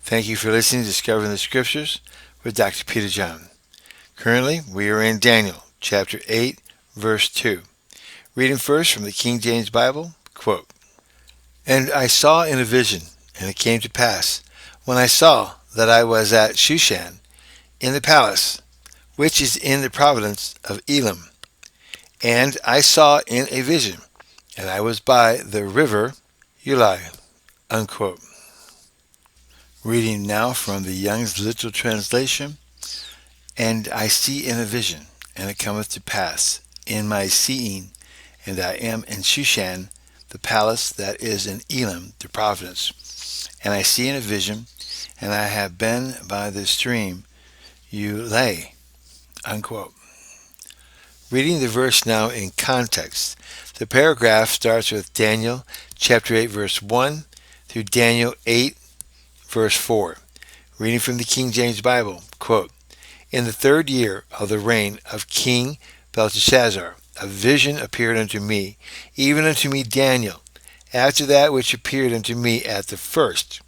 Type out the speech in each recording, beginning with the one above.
Thank you for listening to Discovering the Scriptures with Dr. Peter John. Currently, we are in Daniel chapter 8, verse 2. Reading first from the King James Bible, quote, "And I saw in a vision, and it came to pass, when I saw that I was at Shushan, in the palace, which is in the province of Elam. And I saw in a vision, and I was by the river Ulai." Unquote. Reading now from the Young's Literal Translation. "And I see in a vision, and it cometh to pass in my seeing, and I am in Shushan, the palace that is in Elam, the province. And I see in a vision, and I have been by the stream Ulai." Unquote. Reading the verse now in context. The paragraph starts with Daniel chapter 8 verse 1 through Daniel 8 verse 4. Reading from the King James Bible, quote, "In the 3rd year of the reign of King Belteshazzar, a vision appeared unto me, even unto me Daniel, after that which appeared unto me at the first.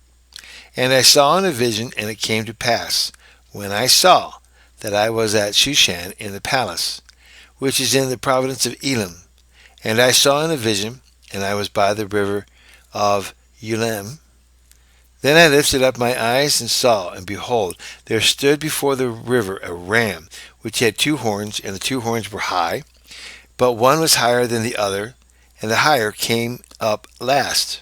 And I saw in a vision, and it came to pass, when I saw that I was at Shushan in the palace, which is in the province of Elam. And I saw in a vision, and I was by the river of Ulam. Then I lifted up my eyes and saw, and behold, there stood before the river a ram, which had 2 horns, and the 2 horns were high, but one was higher than the other, and the higher came up last.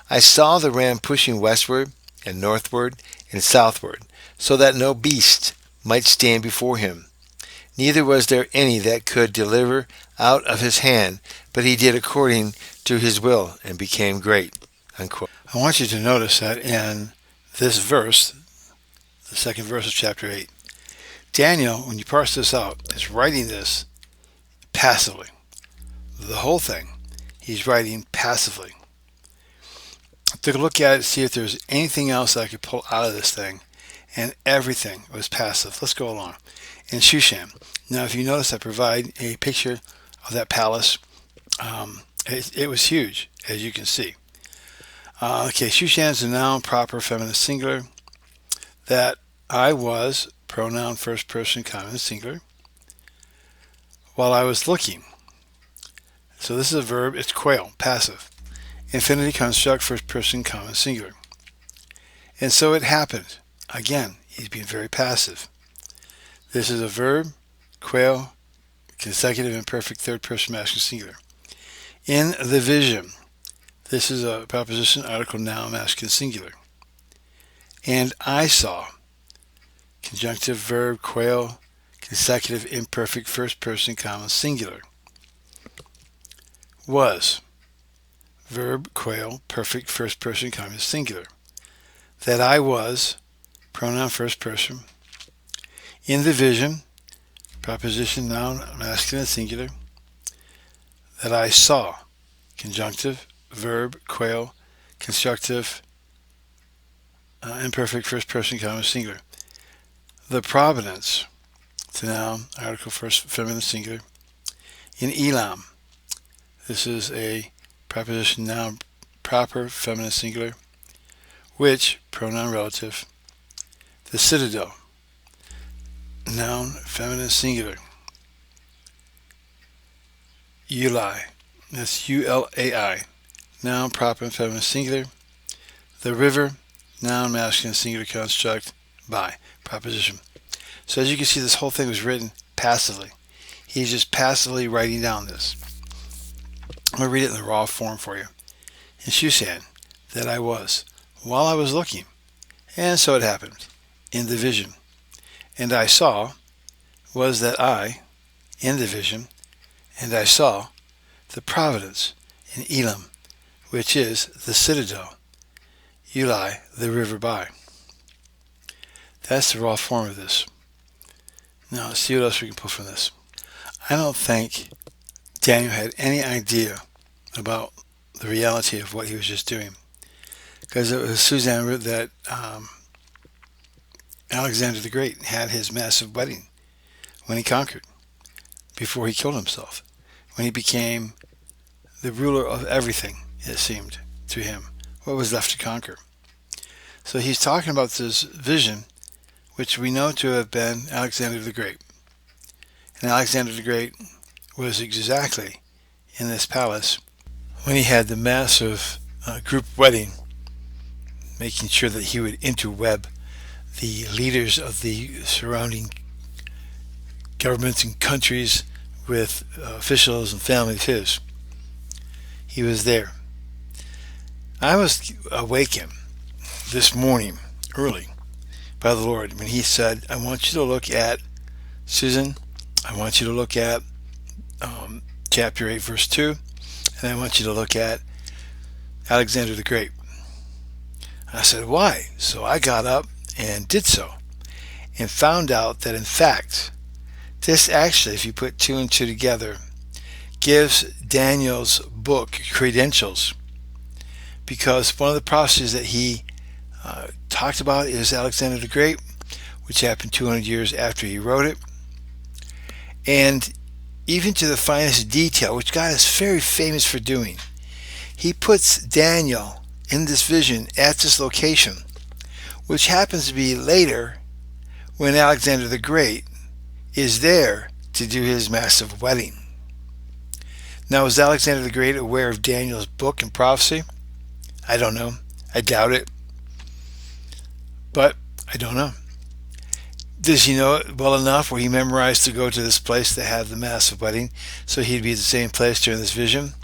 I saw the ram pushing westward, and northward, and southward, so that no beast might stand before him. Neither was there any that could deliver out of his hand, but he did according to his will, and became great." Unquote. I want you to notice that in this verse, the 2nd verse of chapter 8, Daniel, when you parse this out, is writing this passively. The whole thing, he's writing passively. I took a look at it to see if there's anything else I could pull out of this thing, and everything was passive. Let's go along. In Shushan. Now, if you notice, I provide a picture of that palace. It was huge, as you can see. Okay, Shushan is a noun, proper, feminine, singular. That I was, pronoun, first person, common, singular. While I was looking. So this is a verb, it's quail, passive. Infinity construct, first person, common, singular. And so it happened. Again, he's being very passive. This is a verb, quail, consecutive, imperfect, third person, masculine, singular. In the vision. This is a preposition, article, noun, masculine, singular. And I saw, conjunctive, verb, quail, consecutive, imperfect, first person, common, singular. Was, verb, quail, perfect, first person, common, singular. That I was, pronoun, first person. In the vision, preposition, noun, masculine, singular. That I saw, conjunctive, verb, quail, constructive, imperfect, first person, common, singular. The providence, it's a noun, article, first feminine, singular. In Elam, this is a preposition, noun, proper, feminine, singular. Which, pronoun, relative. The citadel, noun, feminine, singular. Ulai, that's U-L-A-I, noun, proper, and feminine, singular. The river, noun, masculine, singular construct, by, preposition. So as you can see, this whole thing was written passively. He's just passively writing down this. I'm going to read it in the raw form for you. In Shushan, that I was, while I was looking, and so it happened, in the vision. And I saw, was that I, in the vision, and I saw the providence in Elam, which is the citadel, Ulai, the river by. That's the raw form of this. Now, let's see what else we can pull from this. I don't think Daniel had any idea about the reality of what he was just doing, because it was Suzanne that Alexander the Great had his massive wedding when he conquered, before he killed himself, when he became the ruler of everything, it seemed to him, what was left to conquer. So he's talking about this vision, which we know to have been Alexander the Great. And Alexander the Great was exactly in this palace when he had the massive group wedding, making sure that he would interweb the leaders of the surrounding governments and countries with officials and families his. He was there. I was awakened this morning early by the Lord when he said, I want you to look at, Susan, I want you to look at chapter 8 verse 2, and I want you to look at Alexander the Great. I said, why? So I got up and did so and found out that in fact this actually, if you put two and two together, gives Daniel's book credentials, because one of the prophecies that he talked about is Alexander the Great, which happened 200 years after he wrote it. And even to the finest detail, which God is very famous for doing, he puts Daniel in this vision at this location, which happens to be later when Alexander the Great is there to do his massive wedding. Now, was Alexander the Great aware of Daniel's book and prophecy? I don't know. I doubt it. But I don't know. Does he know it well enough where he memorized to go to this place to have the massive wedding so he'd be at the same place during this vision?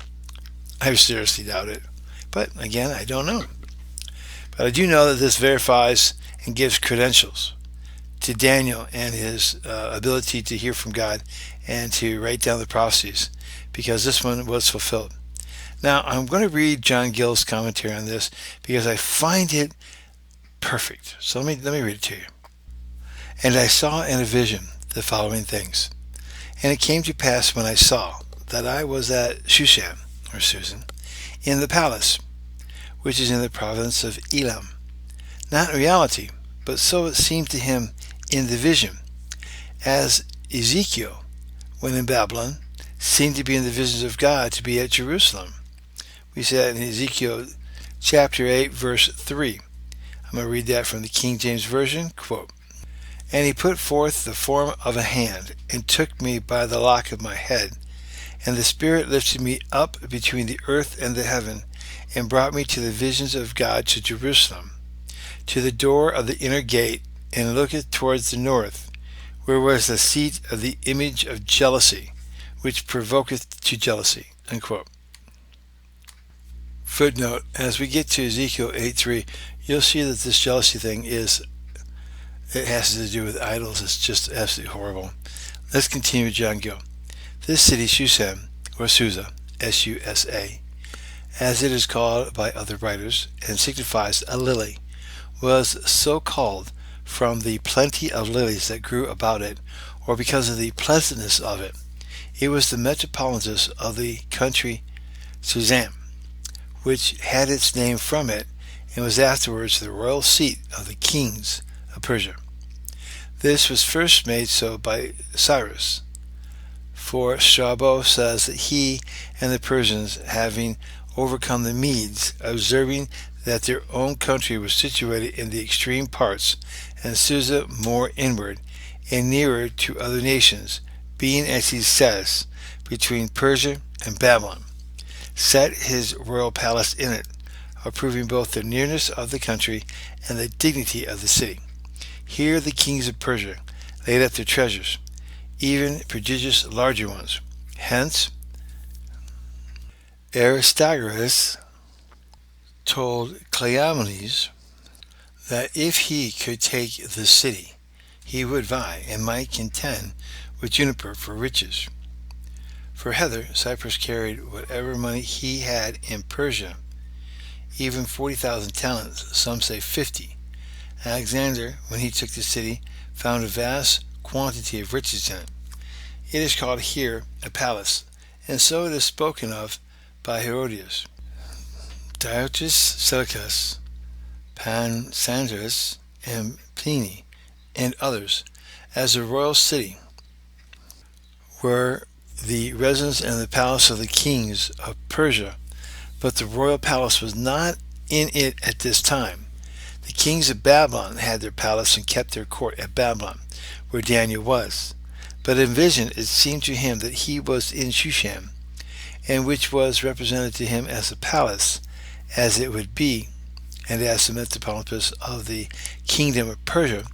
I seriously doubt it. But again, I don't know. But I do know that this verifies and gives credentials to Daniel and his ability to hear from God and to write down the prophecies, because this one was fulfilled. Now, I'm going to read John Gill's commentary on this because I find it perfect. So let me read it to you. And I saw in a vision the following things. And it came to pass when I saw that I was at Shushan, or Susan, in the palace, which is in the province of Elam. Not in reality, but so it seemed to him in the vision, as Ezekiel, when in Babylon, seemed to be in the visions of God to be at Jerusalem. We see that in Ezekiel chapter 8, verse 3. I'm going to read that from the King James Version. Quote, And he put forth the form of a hand, and took me by the lock of my head, and the Spirit lifted me up between the earth and the heaven, and brought me to the visions of God to Jerusalem, to the door of the inner gate, and looketh towards the north, where was the seat of the image of jealousy, which provoketh to jealousy. Unquote. Footnote, as we get to Ezekiel 8:3, you'll see that this jealousy thing it has to do with idols. It's just absolutely horrible. Let's continue with John Gill. This city, Shushan, or Susa, S-U-S-A, as it is called by other writers, and signifies a lily, was so called from the plenty of lilies that grew about it, or because of the pleasantness of it. It was the metropolis of the country Suzam, which had its name from it, and was afterwards the royal seat of the kings of Persia. This was first made so by Cyrus, for Strabo says that he and the Persians, having overcome the Medes, observing that their own country was situated in the extreme parts, and Susa more inward, and nearer to other nations, being, as he says, between Persia and Babylon, set his royal palace in it, approving both the nearness of the country and the dignity of the city. Here the kings of Persia laid up their treasures, even prodigious larger ones. Hence, Aristogorus told Cleomenes that if he could take the city, he would vie and might contend with Juniper for riches. For Heather, Cyprus carried whatever money he had in Persia, even 40,000 talents, some say 50. Alexander, when he took the city, found a vast quantity of riches in it. It is called here a palace, and so it is spoken of by Herodias, Diotis Silicus, Pansandrus, and Pliny, and others, as a royal city, were the residence and the palace of the kings of Persia, but the royal palace was not in it at this time. The kings of Babylon had their palace and kept their court at Babylon, where Daniel was. But in vision it seemed to him that he was in Shushan, and which was represented to him as a palace, as it would be, and as the metropolis of the kingdom of Persia,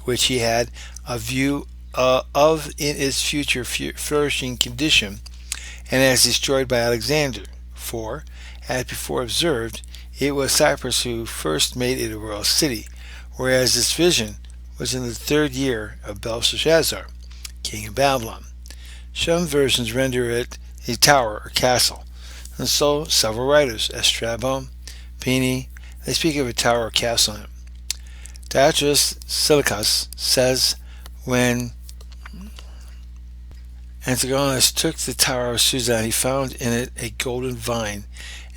which he had a view of in its future flourishing condition, and as destroyed by Alexander. For, as before observed, it was Cyprus who first made it a royal city, whereas this vision was in the 3rd year of Belshazzar, king of Babylon. Some versions render it a tower or castle, and so several writers, as Strabo, Pliny, they speak of a tower or castle in it. Diodorus Siculus says, when Antigonus took the tower of Susan, he found in it a golden vine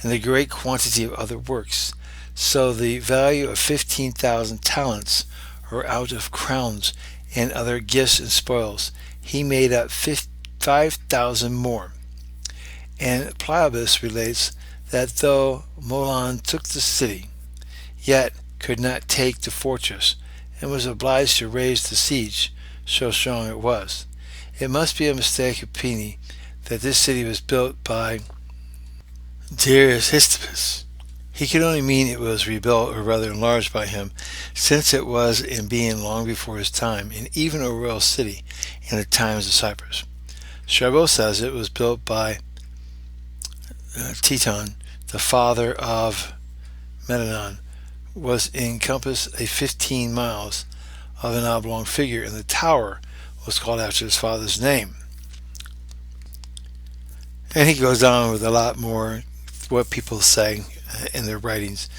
and a great quantity of other works. So the value of 15,000 talents, or out of crowns and other gifts and spoils, he made up 5,000 more. And Pliabus relates that though Molon took the city, yet could not take the fortress, and was obliged to raise the siege, so strong it was. It must be a mistake of Pliny that this city was built by Darius Histippus. He could only mean it was rebuilt, or rather enlarged by him, since it was in being long before his time, and even a royal city in the times of Cyprus. Strabo says it was built by Teton, the father of Medanon, was encompassed a 15 miles of an oblong figure, and the tower was called after his father's name. And he goes on with a lot more what people say in their writings.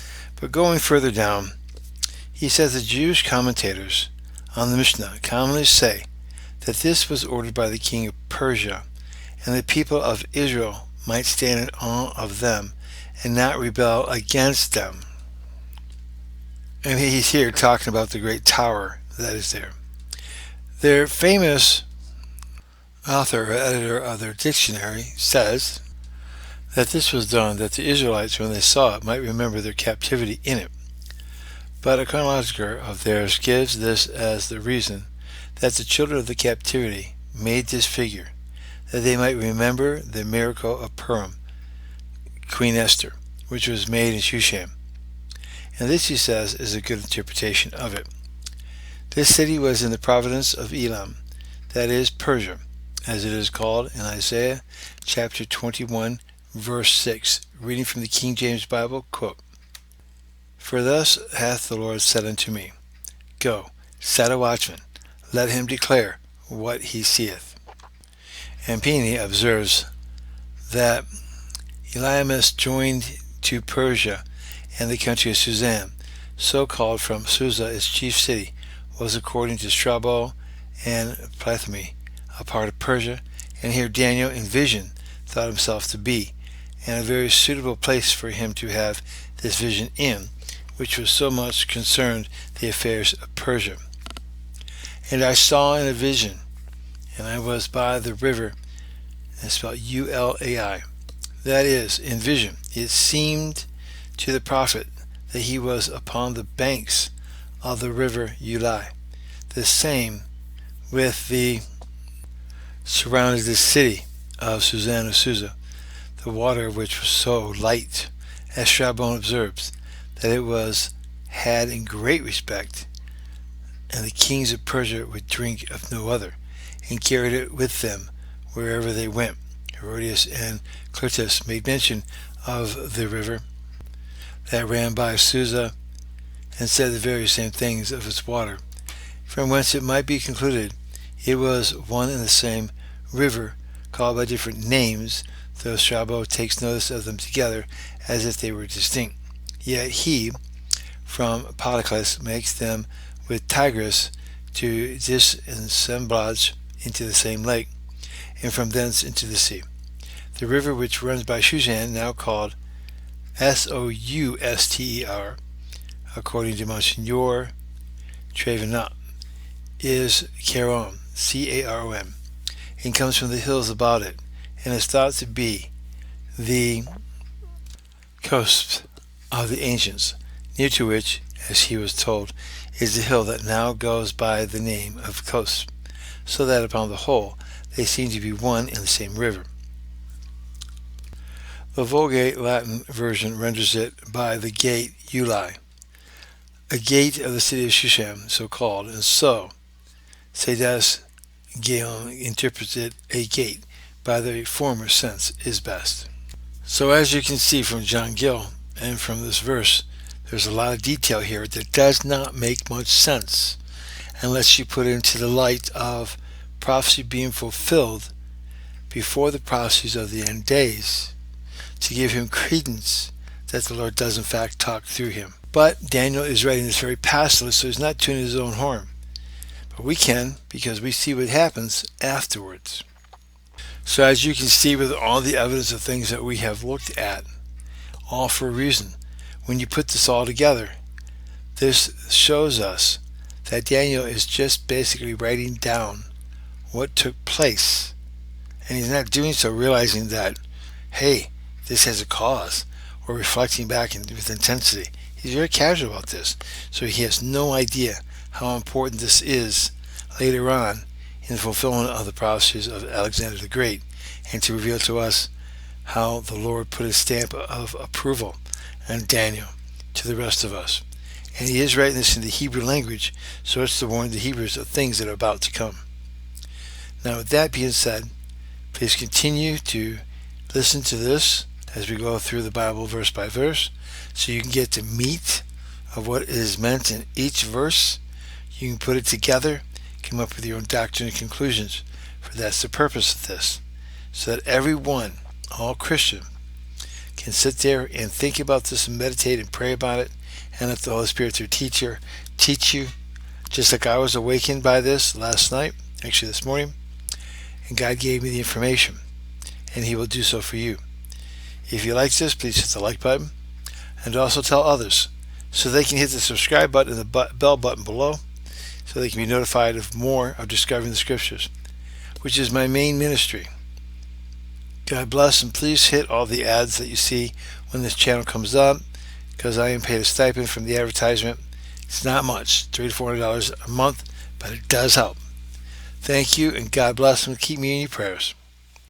But going further down, he says the Jewish commentators on the Mishnah commonly say that this was ordered by the king of Persia, and the people of Israel might stand in awe of them and not rebel against them. And he's here talking about the great tower that is there. Their famous author or editor of their dictionary says that this was done that the Israelites, when they saw it, might remember their captivity in it. But a chronologer of theirs gives this as the reason that the children of the captivity made this figure, that they might remember the miracle of Purim, Queen Esther, which was made in Shushan. And this, he says, is a good interpretation of it. This city was in the province of Elam, that is Persia, as it is called in Isaiah chapter 21, verse 6, reading from the King James Bible, quote, "For thus hath the Lord said unto me, Go, set a watchman, let him declare what he seeth." And Pliny observes that Elymas joined to Persia and the country of Susan, so called from Susa, its chief city, was according to Strabo and Ptolemy a part of Persia, and here Daniel in vision thought himself to be, and a very suitable place for him to have this vision in, which was so much concerned the affairs of Persia. "And I saw in a vision, and I was by the river," and it's spelled Ulai. That is, in vision, it seemed to the prophet that he was upon the banks of the river Ulai, the same with the surrounded the city of Susan of Susa, the water of which was so light, as Strabon observes, that it was had in great respect, and the kings of Persia would drink of no other, and carried it with them wherever they went. Herodias and Clertus made mention of the river that ran by Susa, and said the very same things of its water, from whence it might be concluded it was one and the same river, called by different names, though Strabo takes notice of them together as if they were distinct. Yet he, from Polyclus, makes them with Tigris to disassemblage into the same lake, and from thence into the sea. The river which runs by Shushan, now called Souster, according to Monsignor Trevenant, is Caron, Caron, and comes from the hills about it, and is thought to be the coast of the ancients, near to which, as he was told, is the hill that now goes by the name of Kos, so that upon the whole they seem to be one in the same river. The Vulgate Latin version renders it by the gate Ulai, a gate of the city of Shushan, so called, and so Cedas Gaion interprets it a gate by the former sense is best. So as you can see from John Gill and from this verse, there's a lot of detail here that does not make much sense unless you put it into the light of prophecy being fulfilled before the prophecies of the end days, to give him credence that the Lord does in fact talk through him. But Daniel is writing this very passively, so he's not tuning his own horn. But we can, because we see what happens afterwards. So as you can see with all the evidence of things that we have looked at, all for a reason, when you put this all together, this shows us that Daniel is just basically writing down what took place. And he's not doing so realizing that, hey, this has a cause, or reflecting back with intensity. He's very casual about this, so he has no idea how important this is later on in the fulfillment of the prophecies of Alexander the Great, and to reveal to us how the Lord put his stamp of approval on Daniel to the rest of us. And he is writing this in the Hebrew language, so it's to warn the Hebrews of things that are about to come. Now, with that being said, please continue to listen to this as we go through the Bible verse by verse, so you can get the meat of what is meant in each verse. You can put it together, come up with your own doctrine and conclusions, for that's the purpose of this, so that everyone, all Christian, can sit there and think about this and meditate and pray about it, and let the Holy Spirit, their teacher, teach you, just like I was awakened by this last night, actually this morning, and God gave me the information, and he will do so for you. If you like this, please hit the like button, and also tell others, so they can hit the subscribe button and the bell button below, so they can be notified of more of Discovering the Scriptures, which is my main ministry. God bless, and please hit all the ads that you see when this channel comes up, because I am paid a stipend from the advertisement. It's not much, $300 to $400 a month, but it does help. Thank you, and God bless, and keep me in your prayers.